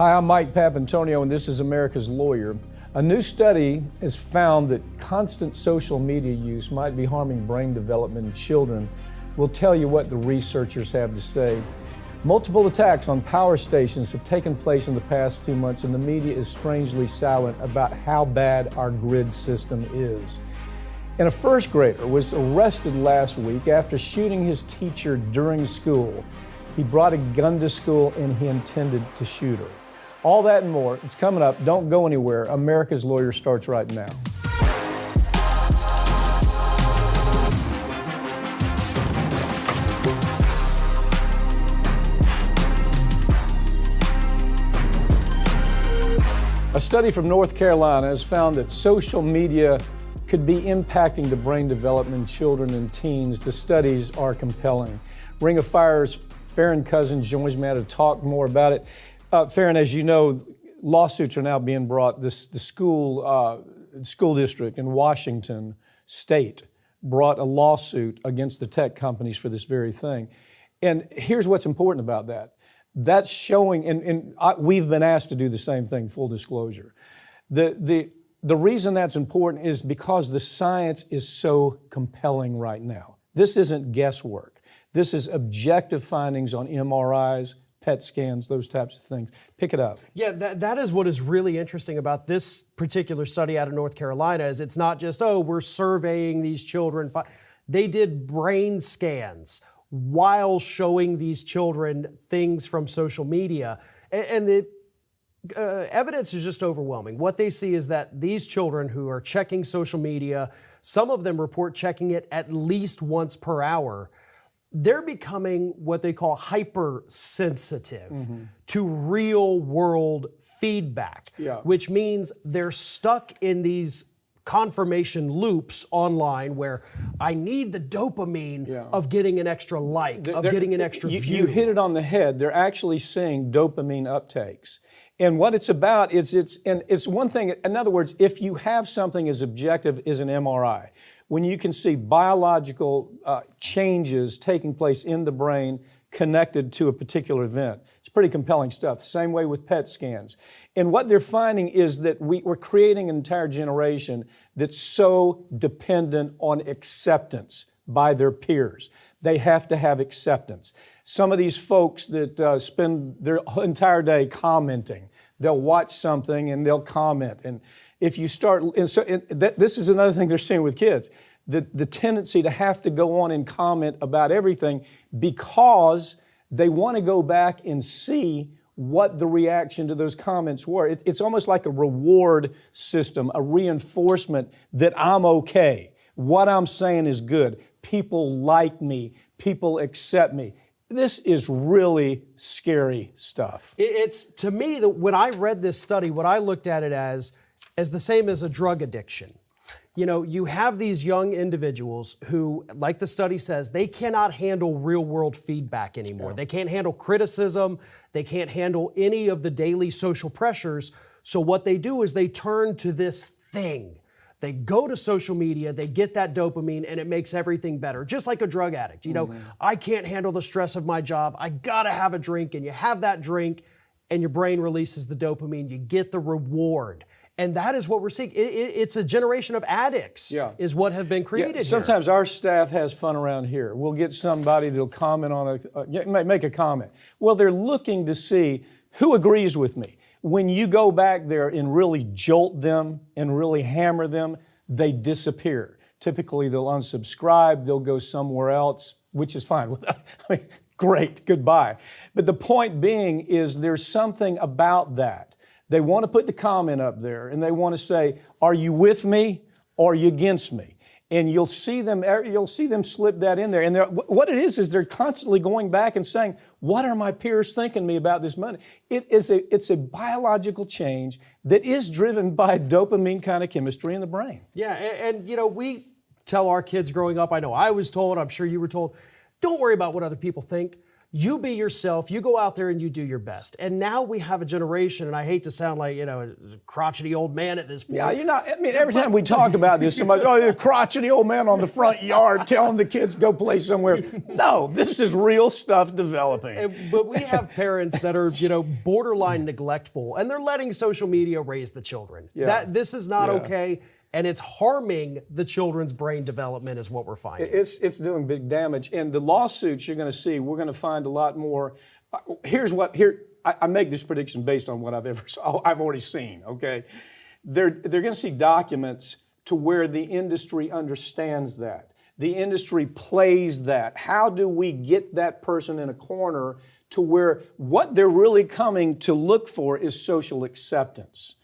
Hi, I'm Mike Papantonio, and this is America's Lawyer. A new study has found that constant social media use might be harming brain development in children. We'll tell you what the researchers have to say. Multiple attacks on power stations have taken place in the past 2 months, and the media is strangely silent about how bad our grid system is. And a first grader was arrested last week after shooting his teacher during school. He brought a gun to school and he intended to shoot her. All that and more, it's coming up. Don't go anywhere. America's Lawyer starts right now. A study from North Carolina has found that social media could be impacting the brain development in children and teens. The studies are compelling. Ring of Fire's Farron Cousins joins me to talk more about it. Farron, as you know, lawsuits are now being brought. The school district in Washington State brought a lawsuit against the tech companies for this very thing. And here's what's important about that. That's showing, and we've been asked to do the same thing, full disclosure. The reason that's important is because the science is so compelling right now. This isn't guesswork. This is objective findings on MRIs, PET scans, those types of things. Pick it up. Yeah, that is what is really interesting about this particular study out of North Carolina is it's not just, we're surveying these children. They did brain scans while showing these children things from social media. And the evidence is just overwhelming. What they see is that these children who are checking social media, some of them report checking it at least once per hour. They're becoming what they call hypersensitive to real world feedback, which means they're stuck in these confirmation loops online where I need the dopamine of getting an extra like, of getting an extra view. You hit it on the head. They're actually seeing dopamine uptakes. And what it's about is it's one thing, in other words, if you have something as objective as an MRI, when you can see biological changes taking place in the brain connected to a particular event. It's pretty compelling stuff. Same way with PET scans. And what they're finding is that we're creating an entire generation that's so dependent on acceptance by their peers. They have to have acceptance. Some of these folks that spend their entire day commenting, they'll watch something and they'll comment. And if you start, this is another thing they're seeing with kids, the tendency to have to go on and comment about everything because they want to go back and see what the reaction to those comments were. It's almost like a reward system, a reinforcement that I'm okay. What I'm saying is good. People like me. People accept me. This is really scary stuff. It's, to me, when I read this study, what I looked at it as the same as a drug addiction. You know, you have these young individuals who, like the study says, they cannot handle real-world feedback anymore. They can't handle criticism. They can't handle any of the daily social pressures. So what they do is they turn to this thing. They go to social media, they get that dopamine, and it makes everything better. Just like a drug addict. You know, I can't handle the stress of my job. I gotta have a drink, and you have that drink, and your brain releases the dopamine. You get the reward. And that is what we're seeing. It's a generation of addicts is what have been created here. Sometimes our staff has fun around here. We'll get somebody that'll comment on make a comment. Well, they're looking to see who agrees with me. When you go back there and really jolt them and really hammer them, they disappear. Typically, they'll unsubscribe, they'll go somewhere else, which is fine. I mean, great, goodbye. But the point being is there's something about that. They want to put the comment up there and they want to say, are you with me or are you against me? And you'll see them slip that in there. And what it is they're constantly going back and saying, what are my peers thinking me about this money? It's a biological change that is driven by dopamine kind of chemistry in the brain. Yeah, and you know, we tell our kids growing up, I know I was told, I'm sure you were told, don't worry about what other people think. You be yourself, you go out there and you do your best. And now we have a generation, and I hate to sound like, a crotchety old man at this point. Yeah, every time we talk about this, somebody, the crotchety old man on the front yard telling the kids go play somewhere. No, this is real stuff developing. But we have parents that are, borderline neglectful, and they're letting social media raise the children. Yeah. This is not Yeah. okay. And it's harming the children's brain development is what we're finding. It's doing big damage. And the lawsuits you're going to see, we're going to find a lot more. I make this prediction based on what I've already seen, okay? They're going to see documents to where the industry understands that. The industry plays that. How do we get that person in a corner to where what they're really coming to look for is social acceptance?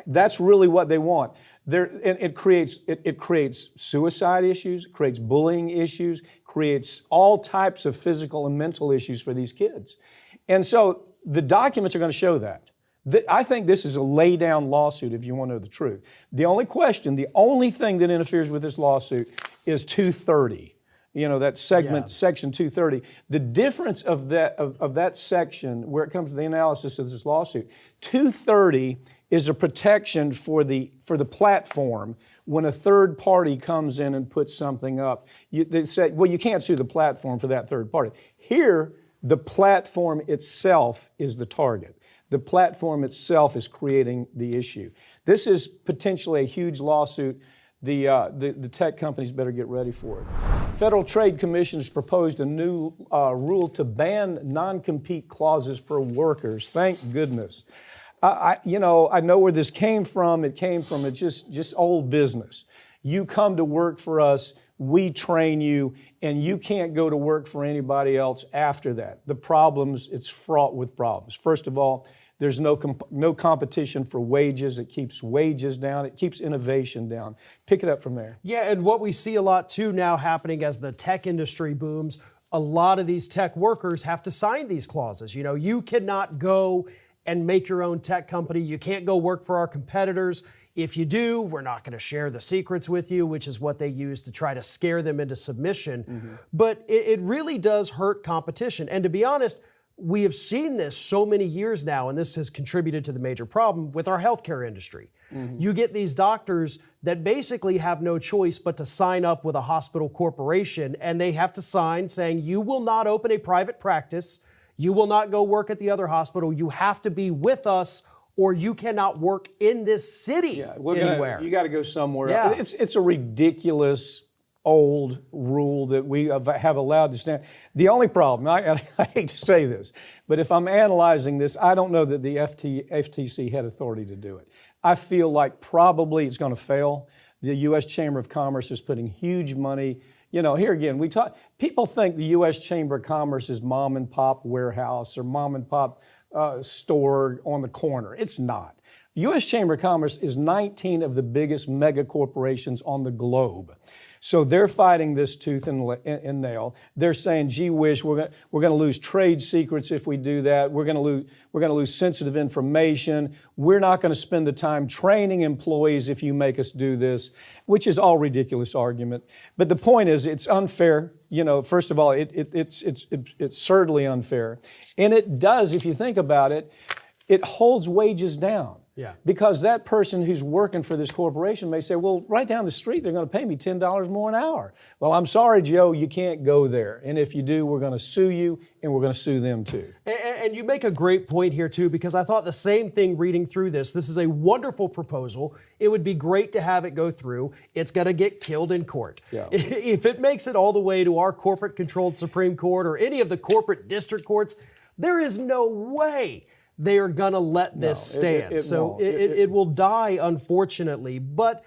That's really what they want. It creates suicide issues, creates bullying issues, creates all types of physical and mental issues for these kids. And so the documents are going to show that. I think this is a lay down lawsuit if you want to know the truth. The only thing that interferes with this lawsuit is 230. That segment, Section 230. The difference of that section, where it comes to the analysis of this lawsuit, 230 is a protection for the platform when a third party comes in and puts something up. They say, well, you can't sue the platform for that third party. Here, the platform itself is the target. The platform itself is creating the issue. This is potentially a huge lawsuit. The tech companies better get ready for it. Federal Trade Commission has proposed a new rule to ban non-compete clauses for workers. Thank goodness. I know where this came from. It's just old business. You come to work for us, we train you, and you can't go to work for anybody else after that. It's fraught with problems. First of all, there's no competition for wages. It keeps wages down. It keeps innovation down. Pick it up from there. Yeah, and what we see a lot too now happening as the tech industry booms, a lot of these tech workers have to sign these clauses. You cannot go and make your own tech company. You can't go work for our competitors. If you do, we're not going to share the secrets with you, which is what they use to try to scare them into submission. Mm-hmm. But it really does hurt competition. And to be honest, we have seen this so many years now, and this has contributed to the major problem with our healthcare industry. Mm-hmm. You get these doctors that basically have no choice but to sign up with a hospital corporation, and they have to sign saying, you will not open a private practice, you will not go work at the other hospital, you have to be with us, or you cannot work in this city anywhere. You got to go somewhere. Yeah. It's a ridiculous old rule that we have allowed to stand. The only problem, I hate to say this, but if I'm analyzing this, I don't know that the FTC had authority to do it. I feel like probably it's going to fail. The U.S. Chamber of Commerce is putting huge money. Here again, people think the U.S. Chamber of Commerce is mom and pop warehouse or mom and pop store on the corner. It's not. U.S. Chamber of Commerce is 19 of the biggest mega corporations on the globe. So they're fighting this tooth and nail. They're saying, gee whiz, we're going to lose trade secrets if we do that. We're going to lose sensitive information. We're not going to spend the time training employees if you make us do this, which is all ridiculous argument. But the point is, it's unfair. First of all, it's certainly unfair. And it does, if you think about it, it holds wages down. Yeah. Because that person who's working for this corporation may say, well, right down the street, they're going to pay me $10 more an hour. Well, I'm sorry, Joe, you can't go there. And if you do, we're going to sue you, and we're going to sue them too. And you make a great point here too, because I thought the same thing reading through this. This is a wonderful proposal. It would be great to have it go through. It's going to get killed in court. Yeah. If it makes it all the way to our corporate-controlled Supreme Court or any of the corporate district courts, there is no way they are going to let this stand. It will die, unfortunately, but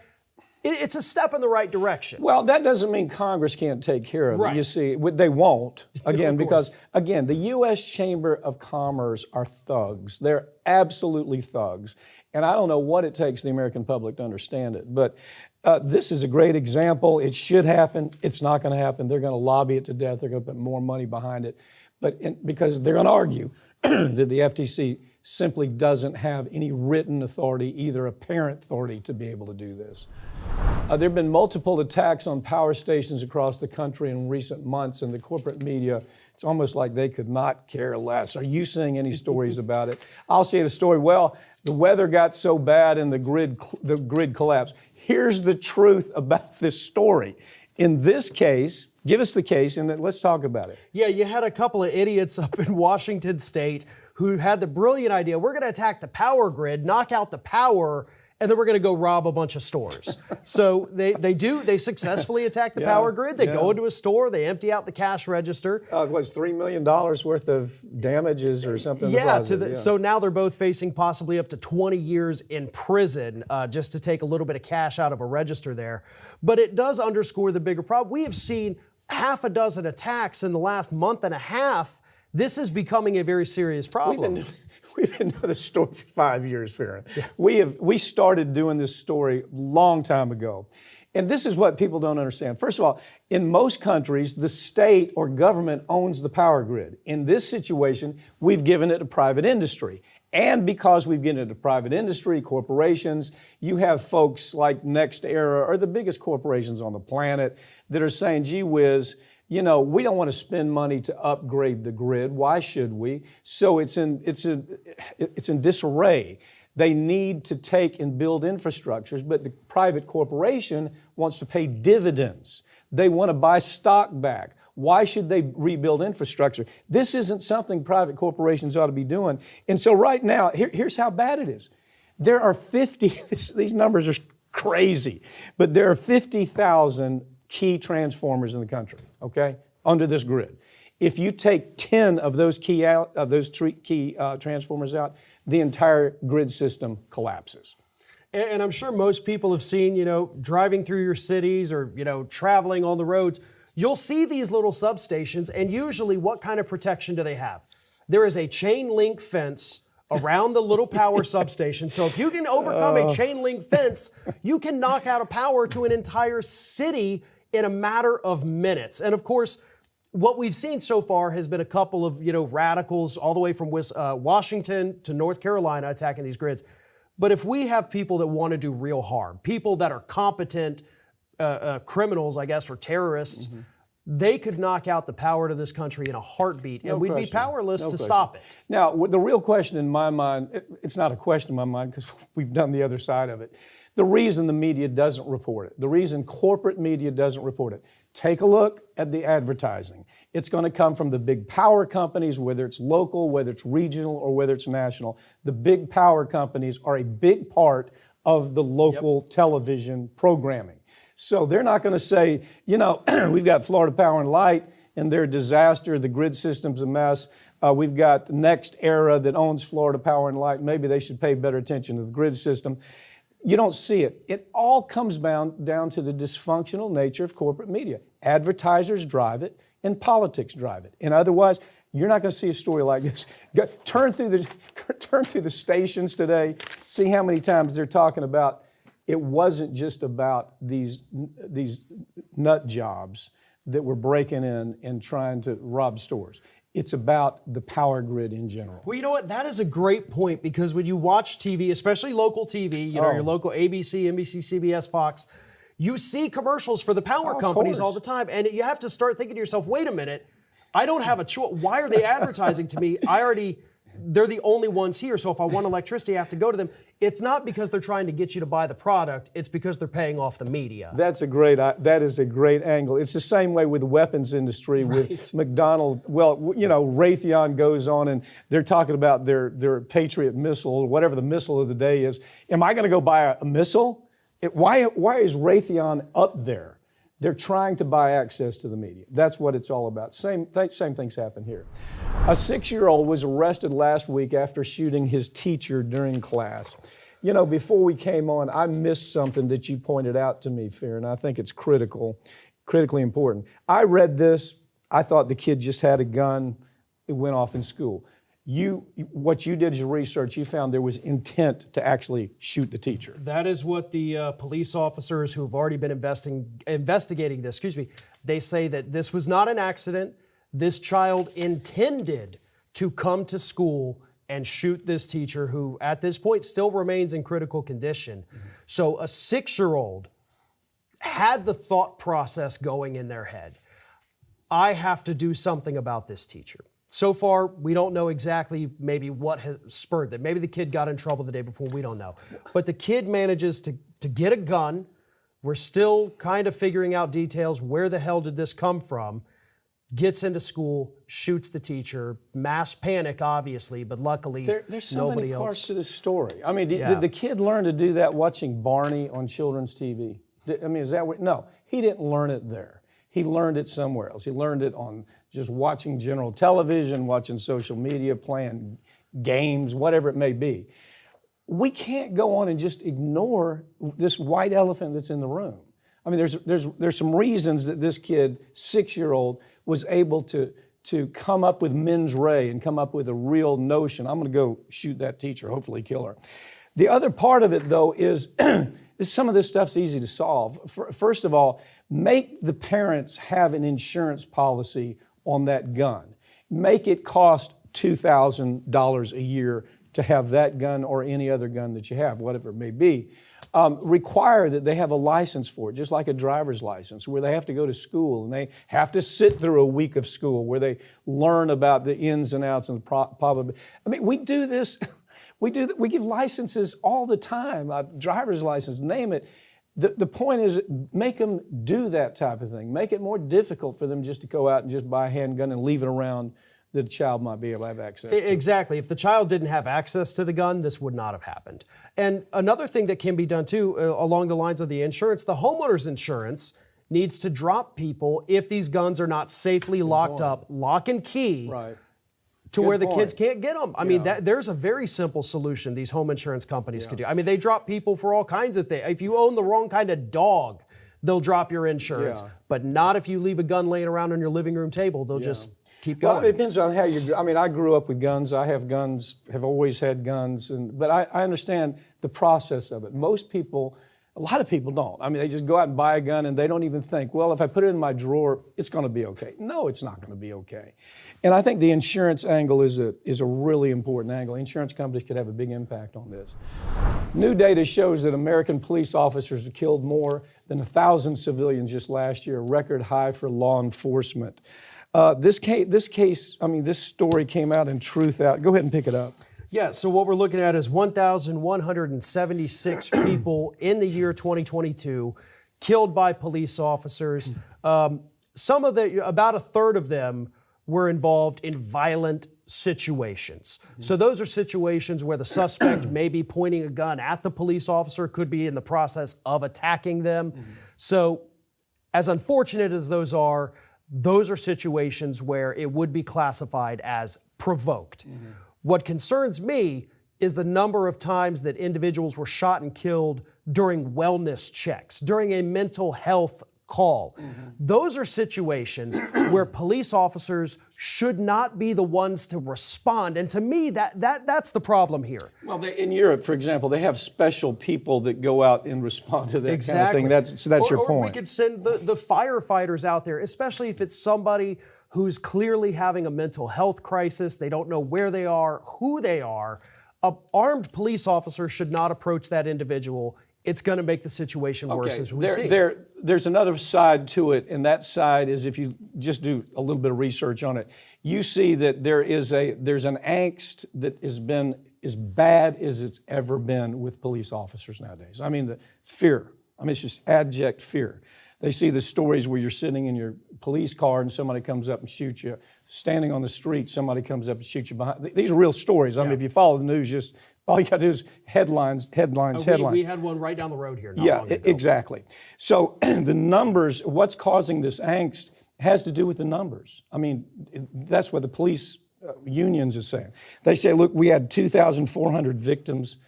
it's a step in the right direction. Well, that doesn't mean Congress can't take care of it. You see, they won't, again, because, again, the U.S. Chamber of Commerce are thugs. They're absolutely thugs. And I don't know what it takes the American public to understand it, but this is a great example. It should happen. It's not going to happen. They're going to lobby it to death. They're going to put more money behind it, because they're going to argue that the FTC simply doesn't have any written authority, either apparent authority, to be able to do this. There have been multiple attacks on power stations across the country in recent months, and the corporate media It's almost like they could not care less. Are you seeing any stories about it? I'll say a story. Well, the weather got so bad and the grid collapsed. Here's the truth about this story. In this case, give us the case and then let's talk about it. Yeah, you had a couple of idiots up in Washington State who had the brilliant idea, we're going to attack the power grid, knock out the power, and then we're going to go rob a bunch of stores. So they successfully attack the power grid. They go into a store, they empty out the cash register. What's $3 million worth of damages or something? Yeah, so now they're both facing possibly up to 20 years in prison just to take a little bit of cash out of a register there. But it does underscore the bigger problem. We have seen half a dozen attacks in the last month and a half. This is becoming a very serious problem. We've been doing this story for 5 years, Farron. Yeah. We started doing this story a long time ago. And this is what people don't understand. First of all, in most countries, the state or government owns the power grid. In this situation, we've given it to private industry. And because we've given it to private industry, corporations, you have folks like NextEra or the biggest corporations on the planet that are saying, gee whiz, you know, we don't want to spend money to upgrade the grid. Why should we? So it's in disarray. They need to take and build infrastructures, but the private corporation wants to pay dividends. They want to buy stock back. Why should they rebuild infrastructure? This isn't something private corporations ought to be doing. And so right now, here's how bad it is. There are 50, these numbers are crazy, but there are 50,000 key transformers in the country, okay, under this grid. If you take 10 of those key transformers out, the entire grid system collapses. And I'm sure most people have seen, you know, driving through your cities or, you know, traveling on the roads, you'll see these little substations, and usually what kind of protection do they have? There is a chain link fence around the little power substation. So if you can overcome a chain link fence, you can knock out a power to an entire city in a matter of minutes. And of course, what we've seen so far has been a couple of, you know, radicals all the way from Washington to North Carolina attacking these grids. But if we have people that want to do real harm, people that are competent criminals, I guess, or terrorists, they could knock out the power to this country in a heartbeat, and we'd be powerless to stop it. Now, the real question in my mind, it's not a question in my mind because we've done the other side of it. The reason the media doesn't report it, the reason corporate media doesn't report it, take a look at the advertising. It's going to come from the big power companies, whether it's local, whether it's regional, or whether it's national. The big power companies are a big part of the local television programming. So they're not going to say, you know, we've got Florida Power and Light and they're a disaster, the grid system's a mess. We've got NextEra that owns Florida Power and Light. Maybe they should pay better attention to the grid system. You don't see it. It all comes down to the dysfunctional nature of corporate media. Advertisers drive it and politics drive it. And otherwise, you're not going to see a story like this. Turn through the stations today, see how many times they're talking about it wasn't just about these nut jobs that were breaking in and trying to rob stores. It's about the power grid in general. Well, you know what? That is a great point, because when you watch TV, especially local TV, you know, your local ABC, NBC, CBS, Fox, you see commercials for the power companies all the time. And you have to start thinking to yourself, wait a minute, I don't have a choice. Why are they advertising to me? They're the only ones here. So if I want electricity, I have to go to them. It's not because they're trying to get you to buy the product. It's because they're paying off the media. That is a great angle. It's the same way with the weapons industry with McDonald. Well, you know, Raytheon goes on and they're talking about their Patriot missile, whatever the missile of the day is. Am I going to go buy a missile? Why is Raytheon up there? They're trying to buy access to the media. That's what it's all about. Same things happen here. A 6-year-old was arrested last week after shooting his teacher during class. You know, before we came on, I missed something that you pointed out to me, Farron. I think it's critically important. I read this. I thought the kid just had a gun. It went off in school. What you did as your research, you found there was intent to actually shoot the teacher. That is what the police officers who have already been investigating this, they say that this was not an accident. This child intended to come to school and shoot this teacher, who at this point still remains in critical condition. So a 6-year-old had the thought process going in their head. I have to do something about this teacher. So far, we don't know exactly maybe what has spurred that. Maybe the kid got in trouble the day before, we don't know. But the kid manages to get a gun. We're still kind of figuring out details. Where the hell did this come from? Gets into school, shoots the teacher. Mass panic, obviously, but luckily There's so nobody many parts else. to this story. I mean, Yeah. did the kid learn to do that watching Barney on children's TV? I mean, is that what? No, he didn't learn it there. He learned it somewhere else. He learned it on just watching general television, watching social media, playing games, whatever it may be. We can't go on and just ignore this white elephant that's in the room. I mean, there's some reasons that this kid, 6-year-old, was able to come up with mens rea and come up with a real notion. I'm going to go shoot that teacher, hopefully kill her. The other part of it, though, is some of this stuff's easy to solve. First of all, make the parents have an insurance policy on that gun. Make it cost $2,000 a year to have that gun or any other gun that you have, whatever it may be. Require that they have a license for it, just like a driver's license, where they have to go to school and they have to sit through a week of school where they learn about the ins and outs and the probability. I mean, we do this. We give licenses all the time, driver's license, name it. The point is, make them do that type of thing. Make it more difficult for them just to go out and just buy a handgun and leave it around that the child might be able to have access to. Exactly. If the child didn't have access to the gun, this would not have happened. And another thing that can be done too, along the lines of the insurance, the homeowner's insurance needs to drop people if these guns are not safely locked up, lock and key, Right. to Good where the point. kids can't get them. I mean, there's a very simple solution these home insurance companies could do. I mean, they drop people for all kinds of things. If you own the wrong kind of dog, they'll drop your insurance, but not if you leave a gun laying around on your living room table. They'll just keep going. Well, it depends on how you. I mean, I grew up with guns. I have guns. Have always had guns, but I understand the process of it. Most people, a lot of people don't. I mean, they just go out and buy a gun and they don't even think, well, if I put it in my drawer, it's going to be okay. No, it's not going to be okay. And I think the insurance angle is a really important angle. Insurance companies could have a big impact on this. New data shows that American police officers have killed more than 1,000 civilians just last year, a record high for law enforcement. This story came out in Truth Out. Go ahead and pick it up. Yeah, so what we're looking at is 1,176 people in the year 2022 killed by police officers. About a third of them were involved in violent situations. So those are situations where the suspect may be pointing a gun at the police officer, could be in the process of attacking them. So as unfortunate as those are situations where it would be classified as provoked. What concerns me is the number of times that individuals were shot and killed during wellness checks, during a mental health call. Those are situations where police officers should not be the ones to respond. And to me, that's the problem here. Well, in Europe, for example, they have special people that go out and respond to that kind of thing. That's your point. Or we could send the firefighters out there, especially if it's somebody who's clearly having a mental health crisis. They don't know where they are, who they are. An armed police officer should not approach that individual. It's going to make the situation worse, as we see. There's another side to it, and that side is, if you just do a little bit of research on it, you see that there's an angst that has been as bad as it's ever been with police officers nowadays. I mean, the fear. I mean, it's just abject fear. They see the stories where you're sitting in your police car and somebody comes up and shoots you. Standing on the street, somebody comes up and shoots you behind. These are real stories. I mean, if you follow the news, just all you got to do is headlines. We had one right down the road here. Not long ago. Exactly. So the numbers, what's causing this angst has to do with the numbers. I mean, that's what the police unions are saying. They say, look, we had 2,400 victims,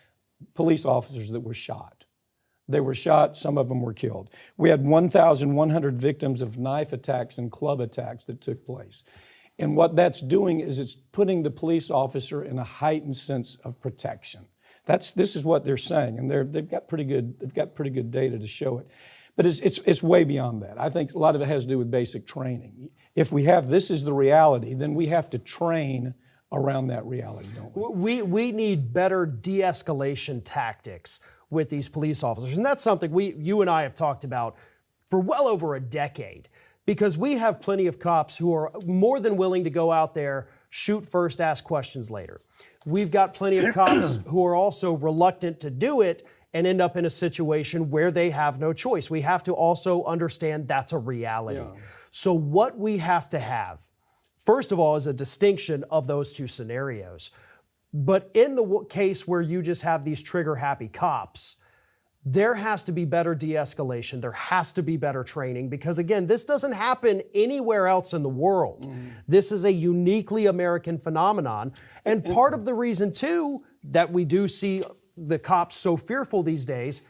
police officers that were shot. They were shot, some of them were killed. We had 1,100 victims of knife attacks and club attacks that took place. And what that's doing is it's putting the police officer in a heightened sense of protection. This is what they're saying, and they've got pretty good data to show it. But it's way beyond that. I think a lot of it has to do with basic training. If we have this is the reality, then we have to train around that reality, don't we? We need better de-escalation tactics with these police officers, and that's something you and I have talked about for well over a decade. because we have plenty of cops who are more than willing to go out there, shoot first, ask questions later. We've got plenty of cops who are also reluctant to do it and end up in a situation where they have no choice. We have to also understand that's a reality. So what we have to have, first of all, is a distinction of those two scenarios. But in the case where you just have these trigger-happy cops, there has to be better de-escalation. There has to be better training because, again, this doesn't happen anywhere else in the world. This is a uniquely American phenomenon. And part of the reason, too, that we do see the cops so fearful these days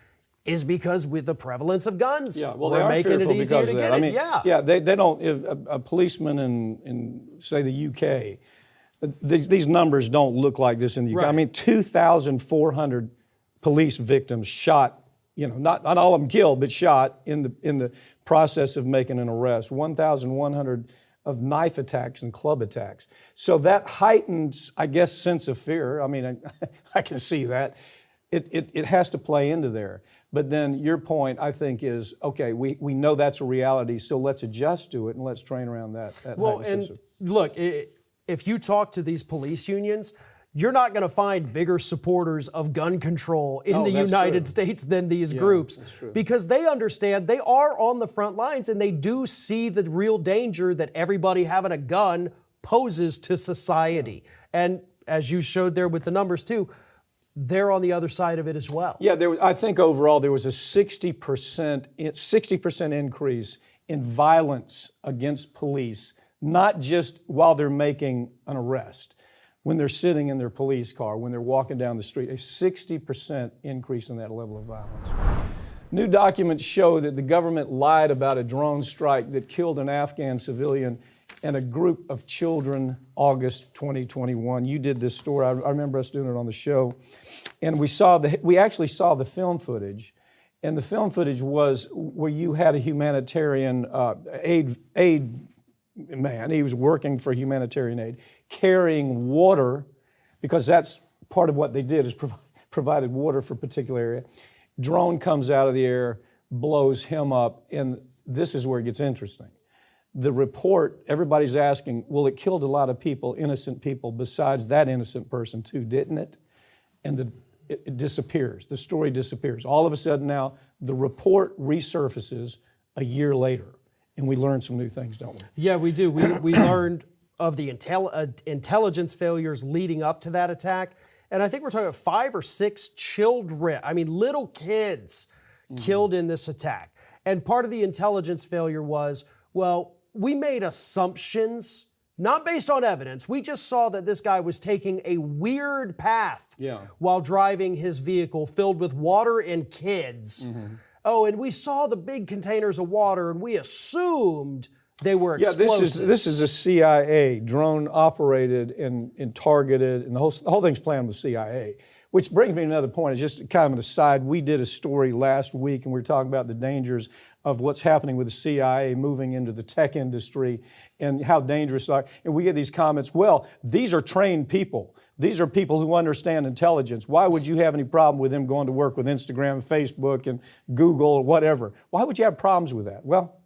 is because with the prevalence of guns, well, we're they are making it fearful easier because to of that. get I it. mean, they don't. If a policeman in say the UK, these numbers don't look like this in the UK. I mean, 2,400 police victims shot. Not all of them killed, but shot in the process of making an arrest. 1,100 of knife attacks and club attacks. So that heightens, I guess, sense of fear. I mean, I can see that. It has to play into there. But then your point, I think, is, okay, we know that's a reality, so let's adjust to it and let's train around that. Well, and look, if you talk to these police unions, you're not going to find bigger supporters of gun control in the United States than these groups because they understand they are on the front lines and they do see the real danger that everybody having a gun poses to society. And as you showed there with the numbers too, they're on the other side of it as well. Yeah, I think overall there was a 60% increase in violence against police, not just while they're making an arrest. When they're sitting in their police car, when they're walking down the street, a 60% increase in that level of violence. New documents show that the government lied about a drone strike that killed an Afghan civilian and a group of children August 2021. You did this story. I remember us doing it on the show. And we actually saw the film footage. And the film footage was where you had a humanitarian aid man. He was working for humanitarian aid, carrying water, because that's part of what they did is provided water for a particular area. Drone comes out of the air, blows him up, and this is where it gets interesting. The report, everybody's asking, well, it killed a lot of people, innocent people, besides that innocent person too, didn't it? And it disappears. The story disappears. All of a sudden now, the report resurfaces a year later. And we learn some new things, don't we? Yeah, we do. We learned of the intelligence failures leading up to that attack. And I think we're talking about 5 or 6 children, little kids killed in this attack. And part of the intelligence failure was, well, we made assumptions, not based on evidence. We just saw that this guy was taking a weird path while driving his vehicle filled with water and kids. Oh, and we saw the big containers of water, and we assumed they were explosives. Yeah, this is a CIA drone operated and targeted, and the whole thing's planned with CIA. Which brings me to another point. It's just kind of an aside. We did a story last week, and we were talking about the dangers of what's happening with the CIA moving into the tech industry and how dangerous they are. And we get these comments, well, these are trained people. These are people who understand intelligence. Why would you have any problem with them going to work with Instagram, Facebook, and Google, or whatever? Why would you have problems with that? Well,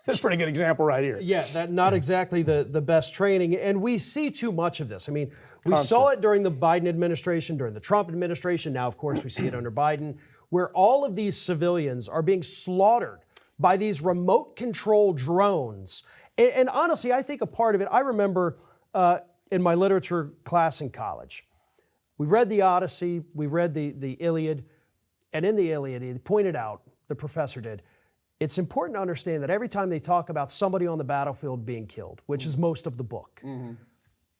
that's a pretty good example right here. Yeah, not exactly the best training. And we see too much of this. I mean, we saw it during the Biden administration, during the Trump administration. Now, of course, we see it under Biden, where all of these civilians are being slaughtered by these remote control drones. And honestly, I think a part of it, I remember in my literature class in college, we read the Odyssey, we read the Iliad, and in the Iliad, he pointed out, the professor did, it's important to understand that every time they talk about somebody on the battlefield being killed, which is most of the book,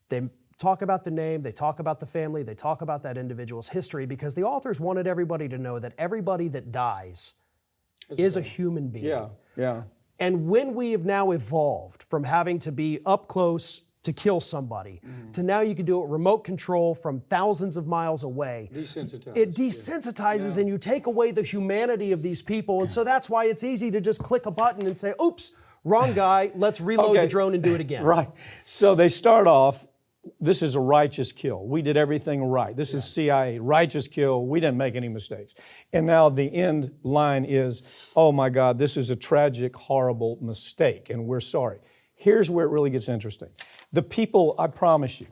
they talk about the name, they talk about the family, they talk about that individual's history, because the authors wanted everybody to know that everybody that dies is a human being. Yeah. And when we have now evolved from having to be up close to kill somebody, to now you can do it remote control from thousands of miles away. It desensitizes and you take away the humanity of these people. And so that's why it's easy to just click a button and say, oops, wrong guy, let's reload the drone and do it again. Right. So they start off this is a righteous kill. We did everything right. This is CIA, righteous kill. We didn't make any mistakes. And now the end line is, oh my God, this is a tragic, horrible mistake, and we're sorry. Here's where it really gets interesting. The people, I promise you,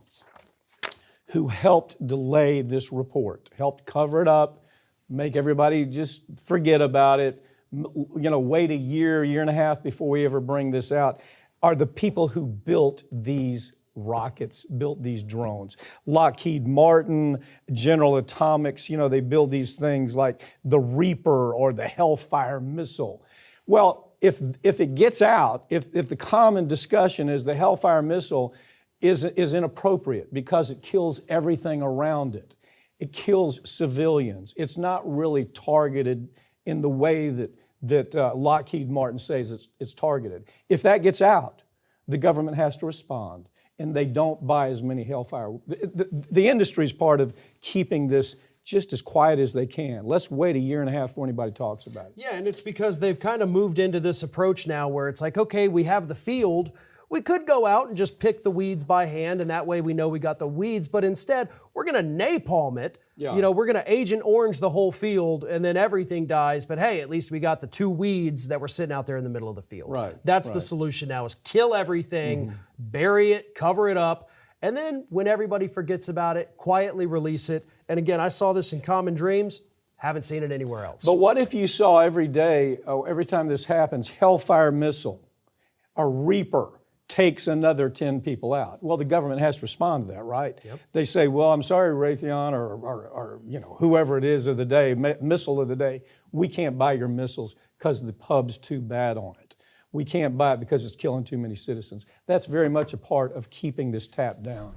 who helped delay this report, helped cover it up, make everybody just forget about it, wait a year and a half before we ever bring this out, are the people who built these rockets, built these drones. Lockheed Martin, General Atomics, they build these things like the Reaper or the Hellfire missile. Well, if it gets out, if the common discussion is the Hellfire missile is inappropriate because it kills everything around it. It kills civilians. It's not really targeted in the way that Lockheed Martin says it's targeted. If that gets out, the government has to respond, and they don't buy as many Hellfire. The industry is part of keeping this just as quiet as they can. Let's wait a year and a half before anybody talks about it. Yeah, and it's because they've kind of moved into this approach now where it's like, okay, we have the field. We could go out and just pick the weeds by hand, and that way we know we got the weeds, but instead, we're going to napalm it. Yeah. We're going to Agent Orange the whole field, and then everything dies, but hey, at least we got the 2 weeds that were sitting out there in the middle of the field. Right. That's the solution now, is kill everything, bury it, cover it up, and then when everybody forgets about it, quietly release it. And again, I saw this in Common Dreams, haven't seen it anywhere else. But what if you saw every day, every time this happens, Hellfire missile, a Reaper, takes another 10 people out? Well, the government has to respond to that, right? Yep. They say, well, I'm sorry, Raytheon, or whoever it is of the day, missile of the day, we can't buy your missiles because the pub's too bad on it. We can't buy it because it's killing too many citizens. That's very much a part of keeping this tap down.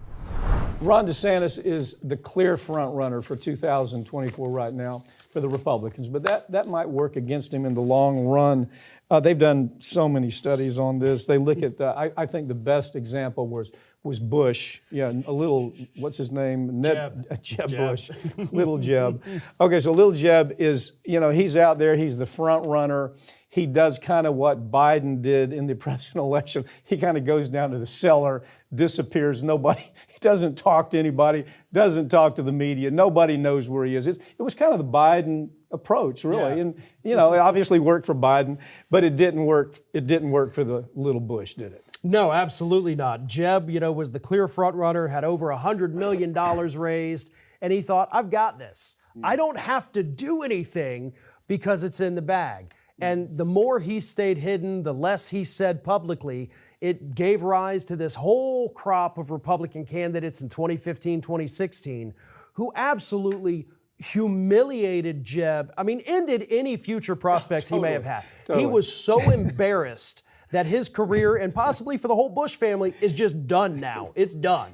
Ron DeSantis is the clear front runner for 2024 right now for the Republicans, but that might work against him in the long run. They've done so many studies on this. They look at, I think the best example was Bush. Yeah, a little, what's his name? Jeb Bush, little Jeb. Okay, so little Jeb is, he's out there, he's the front runner. He does kind of what Biden did in the presidential election. He kind of goes down to the cellar, disappears, he doesn't talk to anybody, doesn't talk to the media, nobody knows where he is. It was kind of the Biden approach, really. Yeah. And, it obviously worked for Biden, but it didn't work for the little Bush, did it? No, absolutely not. Jeb, was the clear front runner, had over $100 million raised, and he thought, I've got this. I don't have to do anything because it's in the bag. And the more he stayed hidden, the less he said publicly, it gave rise to this whole crop of Republican candidates in 2015, 2016, who absolutely humiliated Jeb. I mean, ended any future prospects he may have had. Totally. He was so embarrassed that his career, and possibly for the whole Bush family, is just done now. It's done.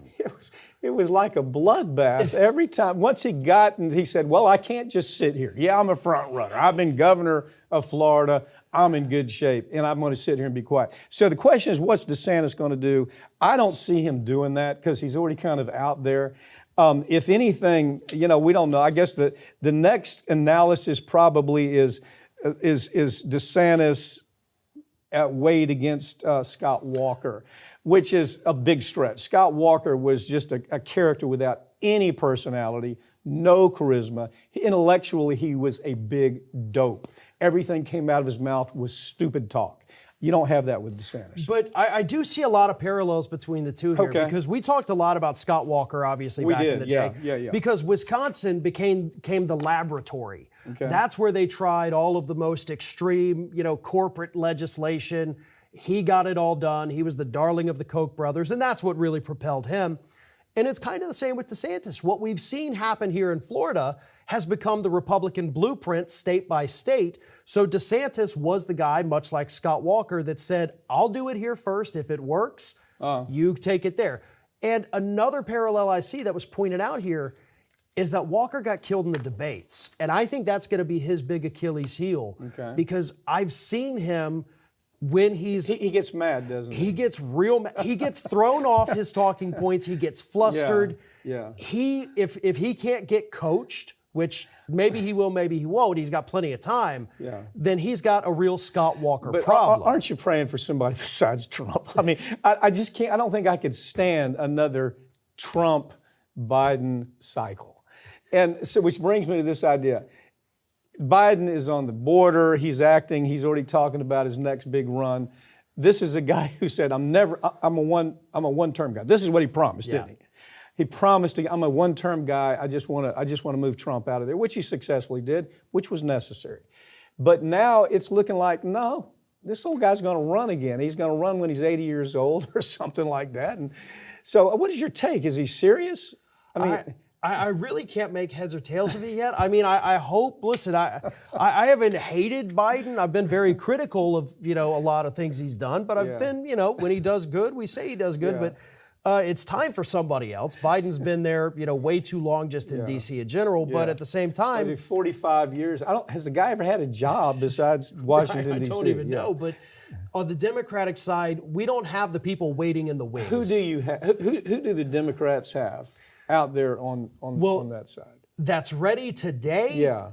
It was like a bloodbath every time. Once he said, well, I can't just sit here. Yeah, I'm a front runner. I've been governor of Florida. I'm in good shape, and I'm going to sit here and be quiet. So the question is, what's DeSantis going to do? I don't see him doing that because he's already kind of out there. If anything, we don't know. I guess the next analysis probably is DeSantis weighed against Scott Walker, which is a big stretch. Scott Walker was just a character without any personality, no charisma. Intellectually, he was a big dope. Everything came out of his mouth was stupid talk. You don't have that with DeSantis. But I do see a lot of parallels between the two here, Okay. because we talked a lot about Scott Walker, obviously, back in the day. Yeah. Because Wisconsin became the laboratory. Okay. That's where they tried all of the most extreme, corporate legislation. He got it all done. He was the darling of the Koch brothers, and that's what really propelled him. And it's kind of the same with DeSantis. What we've seen happen here in Florida has become the Republican blueprint state by state. So DeSantis was the guy, much like Scott Walker, that said, I'll do it here first. If it works, you take it there. And another parallel I see that was pointed out here is that Walker got killed in the debates. And I think that's going to be his big Achilles heel. Okay. Because I've seen him when He gets mad, doesn't he? he gets real mad. He gets thrown off his talking points. He gets flustered. Yeah. If he can't get coached, which maybe he will, maybe he won't, he's got plenty of time, then he's got a real Scott Walker But problem. aren't you praying for somebody besides Trump? I mean, I just can't. I don't think I could stand another Trump-Biden cycle. And so, which brings me to this idea. Biden is on the border. He's acting. He's already talking about his next big run. This is a guy who said, I'm a one-term guy. This is what he promised, didn't he? He promised, I'm a one-term guy. I just want to move Trump out of there, which he successfully did, which was necessary. But now it's looking like, no, this old guy's going to run again. He's going to run when he's 80 years old or something like that. And so what is your take? Is he serious? I mean, I really can't make heads or tails of it yet. I mean, I hope, listen, I haven't hated Biden. I've been very critical of, a lot of things he's done, but I've been, when he does good, we say he does good, but it's time for somebody else. Biden's been there, way too long just in D.C. in general, but at the same time. 45 years. Has the guy ever had a job besides Washington, D.C.? I don't even know, but on the Democratic side, we don't have the people waiting in the wings. Who do you have? Who do the Democrats have out there on that side? That's ready today? Yeah.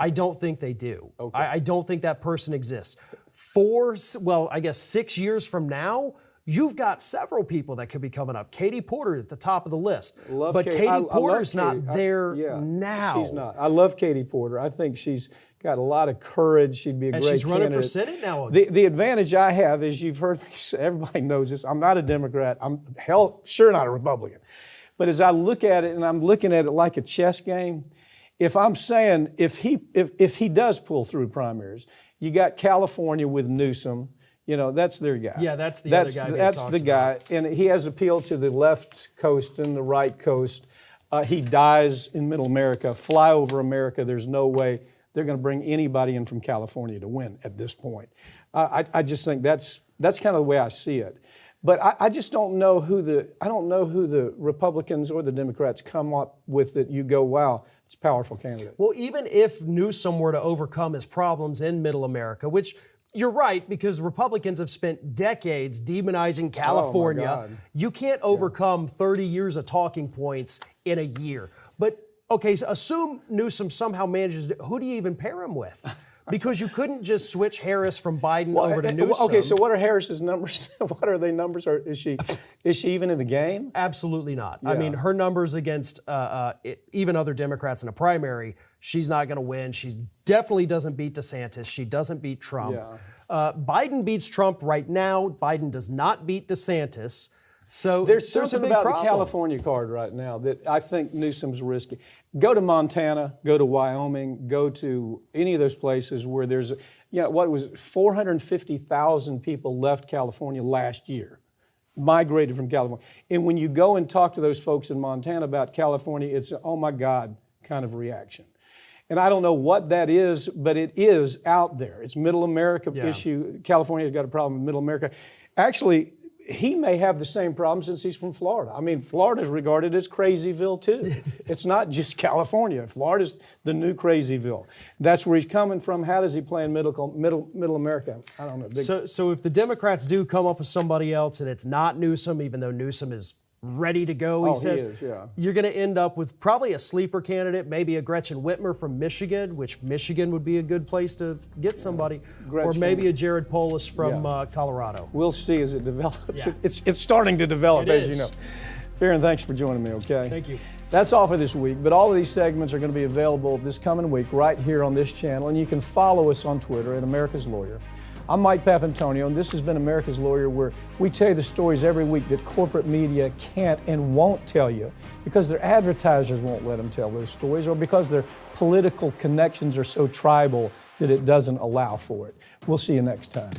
I don't think they do. Okay. I don't think that person exists. 6 years from now, you've got several people that could be coming up. Katie Porter at the top of the list. But Katie Porter's not there now. She's not. I love Katie Porter. I think she's got a lot of courage. She'd be a great candidate. And she's running for Senate now. The advantage I have is, you've heard me say, everybody knows this, I'm not a Democrat. I'm sure not a Republican. But as I look at it, and I'm looking at it like a chess game, if I'm saying, if he does pull through primaries, you got California with Newsom. That's their guy. Yeah, that's the other guy. That's the guy, and he has appeal to the left coast and the right coast. He dies in Middle America, flyover America. There's no way they're going to bring anybody in from California to win at this point. I just think that's kind of the way I see it. But I just don't know who the Republicans or the Democrats come up with that you go, wow, it's a powerful candidate. Well, even if Newsom were to overcome his problems in Middle America, which you're right, because Republicans have spent decades demonizing California. Oh, my God. You can't overcome 30 years of talking points in a year. But, okay, so assume Newsom somehow manages to, who do you even pair him with? Because you couldn't just switch Harris from Biden over to Newsom. Okay, so what are Harris's numbers? What are they numbers? Or is she even in the game? Absolutely not. Yeah. I mean, her numbers against even other Democrats in a primary, she's not going to win. She definitely doesn't beat DeSantis. She doesn't beat Trump. Yeah. Biden beats Trump right now. Biden does not beat DeSantis. So there's a something big about problem. the California card right now that I think Newsom's risky. Go to Montana, go to Wyoming, go to any of those places where there's, 450,000 people left California last year, migrated from California. And when you go and talk to those folks in Montana about California, it's an, oh my God kind of reaction. And I don't know what that is, but it is out there. It's Middle America issue. California's got a problem with Middle America. Actually, he may have the same problem since he's from Florida. I mean, Florida's regarded as Crazyville too. It's not just California. Florida's the new Crazyville. That's where he's coming from. How does he play in Middle America? I don't know. So if the Democrats do come up with somebody else and it's not Newsom, even though Newsom is ready to go, he says, you're going to end up with probably a sleeper candidate, maybe a Gretchen Whitmer from Michigan, which Michigan would be a good place to get somebody, or maybe a Jared Polis from Colorado. We'll see as it develops. Yeah. It's starting to develop, as you know. Farron, thanks for joining me, okay? Thank you. That's all for this week, but all of these segments are going to be available this coming week right here on this channel, and you can follow us on Twitter at America's Lawyer. I'm Mike Papantonio, and this has been America's Lawyer, where we tell you the stories every week that corporate media can't and won't tell you because their advertisers won't let them tell those stories, or because their political connections are so tribal that it doesn't allow for it. We'll see you next time.